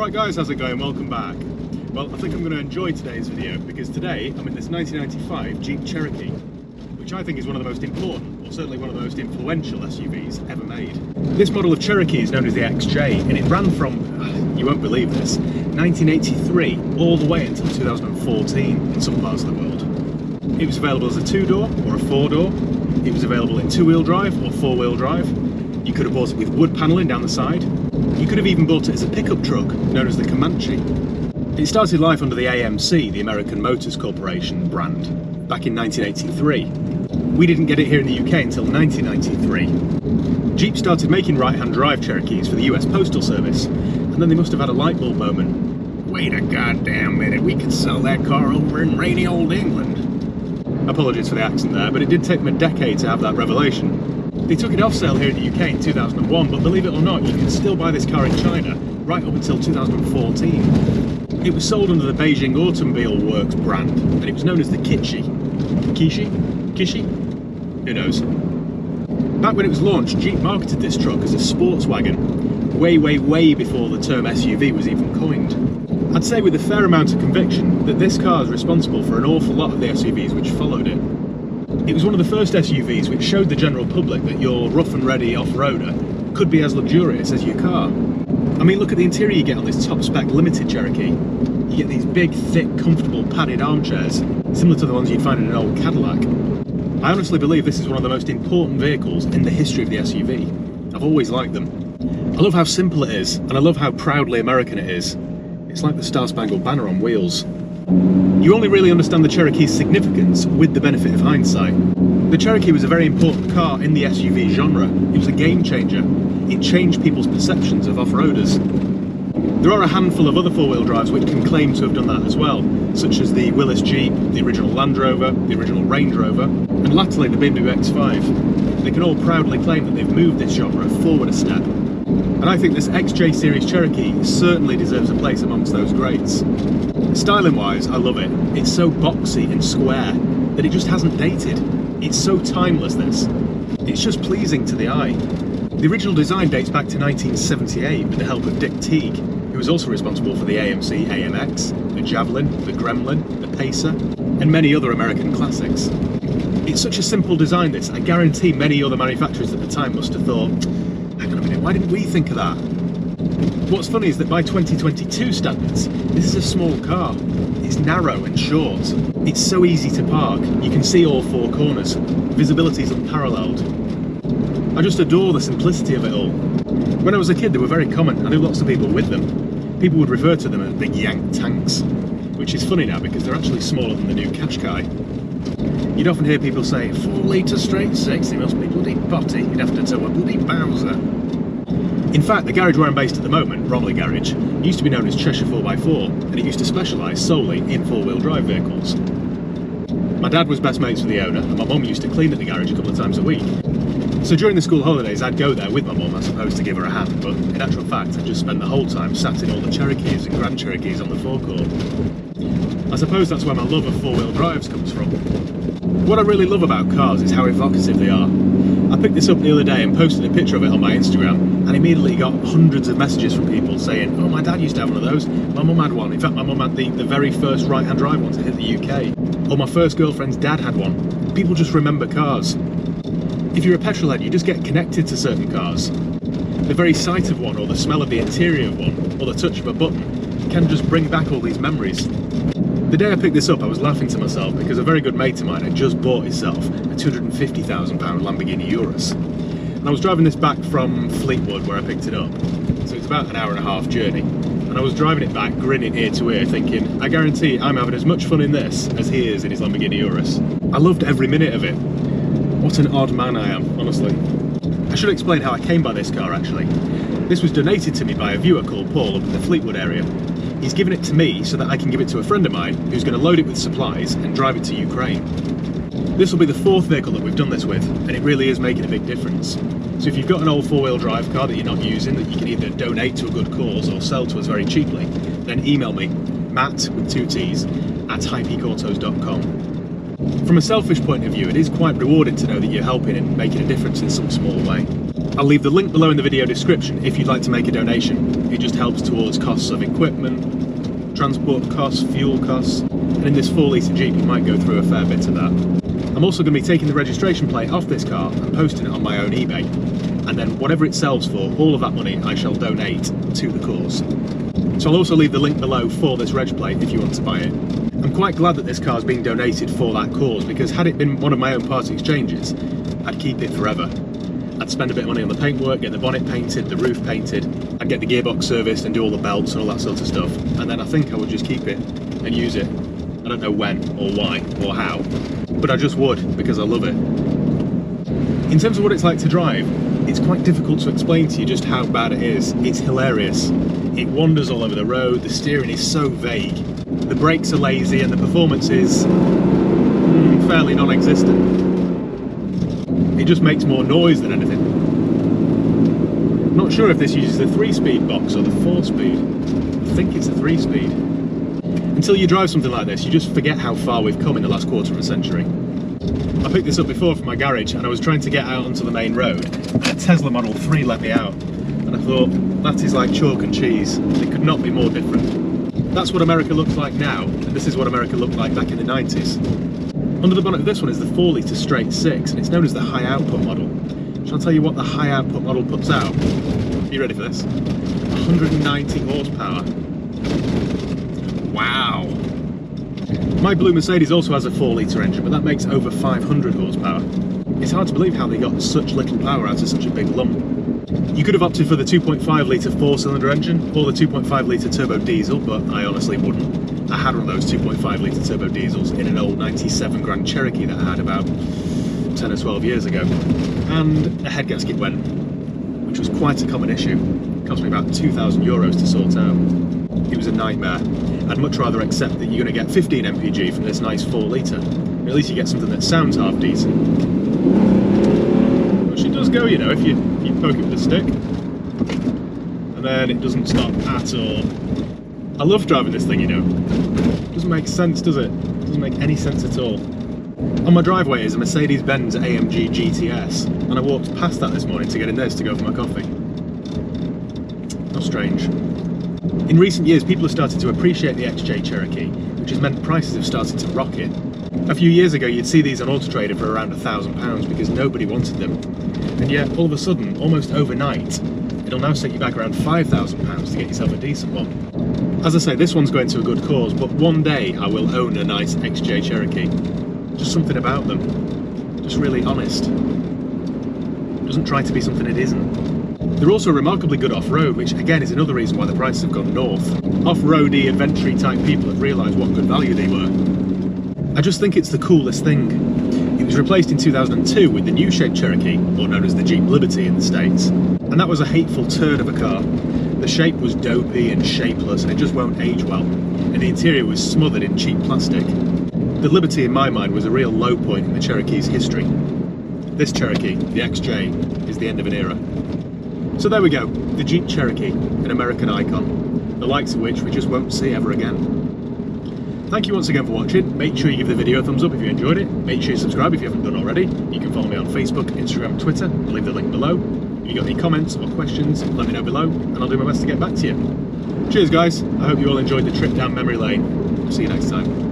Alright guys, how's it going? Welcome back. Well, I think I'm going to enjoy today's video because today I'm in this 1995 Jeep Cherokee, which I think is one of the most important, or certainly one of the most influential SUVs ever made. This model of Cherokee is known as the XJ, and it ran from, you won't believe this, 1983 all the way until 2014 in some parts of the world. It was available as a two-door or a four-door. It was available in two-wheel drive or four-wheel drive. You could have bought it with wood panelling down the side. You could have even bought it as a pickup truck, known as the Comanche. It started life under the AMC, the American Motors Corporation brand, back in 1983. We didn't get it here in the UK until 1993. Jeep started making right-hand drive Cherokees for the US Postal Service, and then they must have had a light bulb moment. Wait a goddamn minute, we could sell that car over in rainy old England. Apologies for the accent there, but it did take them a decade to have that revelation. They took it off sale here in the UK in 2001, but believe it or not, you can still buy this car in China right up until 2014. It was sold under the Beijing Automobile Works brand, and it was known as the Kishi? Who knows? Back when it was launched, Jeep marketed this truck as a sports wagon, way before the term SUV was even coined. I'd say with a fair amount of conviction that this car is responsible for an awful lot of the SUVs which followed it. It was one of the first SUVs which showed the general public that your rough and ready off-roader could be as luxurious as your car. I mean, look at the interior you get on this top-spec limited Cherokee. You get these big, thick, comfortable padded armchairs, similar to the ones you'd find in an old Cadillac. I honestly believe this is one of the most important vehicles in the history of the SUV. I've always liked them. I love how simple it is, and I love how proudly American it is. It's like the Star-Spangled Banner on wheels. You only really understand the Cherokee's significance with the benefit of hindsight. The Cherokee was a very important car in the SUV genre. It was a game changer. It changed people's perceptions of off-roaders. There are a handful of other four-wheel drives which can claim to have done that as well, such as the Willys Jeep, the original Land Rover, the original Range Rover, and latterly the BMW X5. They can all proudly claim that they've moved this genre forward a step. And I think this XJ series Cherokee certainly deserves a place amongst those greats. Styling wise, I love it. It's so boxy and square that it just hasn't dated. It's so timeless, this. It's just pleasing to the eye. The original design dates back to 1978 with the help of Dick Teague, who was also responsible for the AMC AMX, the Javelin, the Gremlin, the Pacer, and many other American classics. It's such a simple design, this. I guarantee many other manufacturers at the time must have thought, hang on a minute, why didn't we think of that? What's funny is that by 2022 standards, this is a small car. It's narrow and short. It's so easy to park. You can see all four corners. Visibility is unparalleled. I just adore the simplicity of it all. When I was a kid, they were very common. I knew lots of people with them. People would refer to them as big yank tanks, which is funny now because they're actually smaller than the new Qashqai. You'd often hear people say, 4 litre straight six, they must be bloody potty. You'd have to tow a bloody Bowser. In fact, the garage where I'm based at the moment, Bromley Garage, used to be known as Cheshire 4x4, and it used to specialise solely in four-wheel drive vehicles. My dad was best mates with the owner, and my mum used to clean at the garage a couple of times a week. So during the school holidays, I'd go there with my mum, I suppose, to give her a hand, but in actual fact, I'd just spend the whole time sat in all the Cherokees and Grand Cherokees on the forecourt. I suppose that's where my love of four-wheel drives comes from. What I really love about cars is how evocative they are. I picked this up the other day and posted a picture of it on my Instagram, and immediately got hundreds of messages from people saying, oh, my dad used to have one of those, my mum had one. In fact, my mum had the very first right-hand drive one to hit the UK. Or my first girlfriend's dad had one. People just remember cars. If you're a petrol head, you just get connected to certain cars. The very sight of one, or the smell of the interior of one, or the touch of a button, can just bring back all these memories. The day I picked this up, I was laughing to myself because a very good mate of mine had just bought himself a £250,000 Lamborghini Urus. And I was driving this back from Fleetwood where I picked it up, so it's about an hour-and-a-half journey. And I was driving it back, grinning ear to ear, thinking, I guarantee I'm having as much fun in this as he is in his Lamborghini Urus. I loved every minute of it. What an odd man I am, honestly. I should explain how I came by this car, actually. This was donated to me by a viewer called Paul up in the Fleetwood area. He's given it to me so that I can give it to a friend of mine who's going to load it with supplies and drive it to Ukraine. This will be the 4th vehicle that we've done this with, and it really is making a big difference. So if you've got an old four-wheel drive car that you're not using, that you can either donate to a good cause or sell to us very cheaply, then email me, Matt, with 2 T's, at highpeakautos.com. From a selfish point of view, it is quite rewarding to know that you're helping and making a difference in some small way. I'll leave the link below in the video description if you'd like to make a donation. It just helps towards costs of equipment, transport costs, fuel costs, and in this 4-litre Jeep you might go through a fair bit of that. I'm also going to be taking the registration plate off this car and posting it on my own eBay, and then whatever it sells for, all of that money I shall donate to the cause. So I'll also leave the link below for this reg plate if you want to buy it. I'm quite glad that this car is being donated for that cause, because had it been one of my own part exchanges, I'd keep it forever. I'd spend a bit of money on the paintwork, get the bonnet painted, the roof painted, I'd get the gearbox serviced and do all the belts and all that sort of stuff, and then I think I would just keep it and use it. I don't know when or why or how, but I just would, because I love it. In terms of what it's like to drive, it's quite difficult to explain to you just how bad it is. It's hilarious. It wanders all over the road, the steering is so vague, the brakes are lazy, and the performance is fairly non-existent. It just makes more noise than anything. I'm not sure if this uses the 3-speed box or the 4-speed. I think it's a 3-speed. Until you drive something like this, you just forget how far we've come in the last quarter of a century. I picked this up before from my garage and I was trying to get out onto the main road, and a Tesla Model 3 let me out. And I thought, that is like chalk and cheese. It could not be more different. That's what America looks like now, and this is what America looked like back in the 90s. Under the bonnet of this one is the 4-litre straight 6, and it's known as the high output model. Shall I tell you what the high output model puts out? Are you ready for this? 190 horsepower. Wow. My blue Mercedes also has a 4-litre engine, but that makes over 500 horsepower. It's hard to believe how they got such little power out of such a big lump. You could have opted for the 2.5-litre 4-cylinder engine or the 2.5-litre turbo diesel, but I honestly wouldn't. I had one of those 2.5-litre turbo diesels in an old 97 Grand Cherokee that I had about 10 or 12 years ago, and a head gasket went, which was quite a common issue. It cost me about 2,000 euros to sort out. It was a nightmare. I'd much rather accept that you're going to get 15 mpg from this nice 4-litre. At least you get something that sounds half decent. Which it does go, you know, if you poke it with a stick. And then it doesn't stop at all. I love driving this thing, you know. It doesn't make sense, does it? It doesn't make any sense at all. On my driveway is a Mercedes-Benz AMG GTS, and I walked past that this morning to get in this to go for my coffee. How strange. In recent years, people have started to appreciate the XJ Cherokee, which has meant prices have started to rocket. A few years ago, you'd see these on Auto Trader for around £1,000 because nobody wanted them. And yet, all of a sudden, almost overnight, it'll now set you back around £5,000 to get yourself a decent one. As I say, this one's going to a good cause, but one day I will own a nice XJ Cherokee. Just something about them. Just really honest. Doesn't try to be something it isn't. They're also remarkably good off-road, which again is another reason why the prices have gone north. Off-roady, adventure type people have realised what good value they were. I just think it's the coolest thing. It was replaced in 2002 with the new shape Cherokee, or known as the Jeep Liberty in the States. And that was a hateful turd of a car. The shape was dopey and shapeless, and it just won't age well. And the interior was smothered in cheap plastic. The Liberty, in my mind, was a real low point in the Cherokee's history. This Cherokee, the XJ, is the end of an era. So there we go, the Jeep Cherokee, an American icon, the likes of which we just won't see ever again. Thank you once again for watching. Make sure you give the video a thumbs up if you enjoyed it. Make sure you subscribe if you haven't done already. You can follow me on Facebook, Instagram, Twitter. I'll leave the link below. If you've got any comments or questions, let me know below, and I'll do my best to get back to you. Cheers guys, I hope you all enjoyed the trip down memory lane. See you next time.